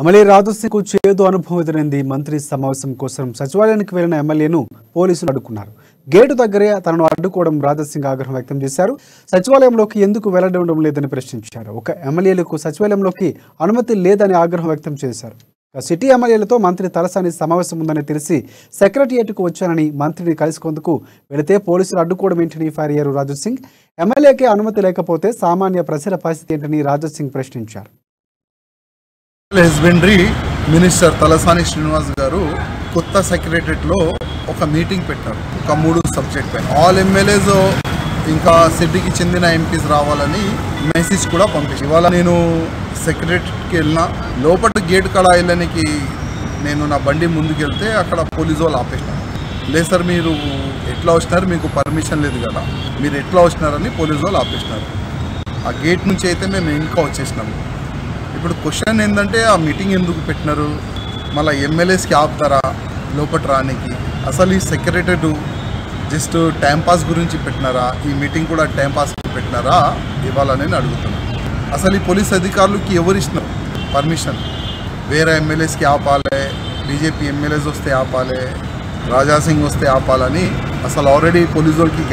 MLA రాజసింగ్కు చేదు అనుభవం ఎదురైంది. మంత్రి సమావేశం కోసం సచివాలయానికి వెళ్లిన ఎమ్మెల్యేను పోలీసులు అడ్డుకున్నారు. గేటు దగ్గరే తనను అడ్డుకోవడం రాజసింగ్ ఆగ్రహం వ్యక్తం చేశారు. సచివాలయంలోకి ఎందుకు వెళ్లడం లేదని ప్రశ్నించారు. ఒక ఎమ్మెల్యేలకు సచివాలయంలోకి అనుమతి లేదని ఆగ్రహం వ్యక్తం చేశారు. సిటీ ఎమ్మెల్యేలతో మంత్రి తలసాని సమావేశం ఉందని తెలిసి సెక్రటరియట్కు వచ్చానని మంత్రిని కలుసుకుందుకు వెళితే పోలీసులు అడ్డుకోవడం ఏంటని ఫైర్ అయ్యారు రాజసింగ్. ఎమ్మెల్యేకే అనుమతి లేకపోతే సామాన్య ప్రజల పరిస్థితి ఏంటని రాజసింగ్ ప్రశ్నించారు. హస్బెండరీ మినిస్టర్ తలసాని శ్రీనివాస్ గారు కొత్త సెక్రటరియట్లో ఒక మీటింగ్ పెట్టారు. ఒక 3 సబ్జెక్ట్ పైన ఆల్ ఎమ్మెల్యేస్ ఇంకా సిటీకి చెందిన ఎంపీస్ రావాలని మెసేజ్ కూడా పంపించి ఇవాళ నేను సెక్రటరీకి వెళ్ళిన లోపల గేట్ కాడ వెళ్ళడానికి నేను నా బండి ముందుకెళ్తే అక్కడ పోలీసు వాళ్ళు ఆపేసినారు. లేదు సార్ మీరు ఎట్లా వచ్చినారు, మీకు పర్మిషన్ లేదు కదా, మీరు ఎట్లా వచ్చినారని పోలీసు వాళ్ళు ఆపేసినారు. ఆ గేట్ నుంచి అయితే మేము ఇంకా వచ్చేసినాము. ఇప్పుడు క్వశ్చన్ ఏంటంటే ఆ మీటింగ్ ఎందుకు పెట్టినారు, మళ్ళీ ఎమ్మెల్యేస్కి ఆపుతారా లోపల రానికి? అసలు ఈ సెక్రటరీ జస్ట్ టైంపాస్ గురించి పెట్టినారా, ఈ మీటింగ్ కూడా టైంపాస్కి పెట్టినారా ఇవాళ నేను అడుగుతున్నాను. అసలు ఈ పోలీస్ అధికారులకి ఎవరు ఇచ్చినారు పర్మిషన్? వేరే ఎమ్మెల్యేస్కి ఆపాలి, బీజేపీ ఎమ్మెల్యేస్ వస్తే ఆపాలి, రాజాసింగ్ వస్తే ఆపాలని అసలు ఆల్రెడీ పోలీసు వాళ్ళకి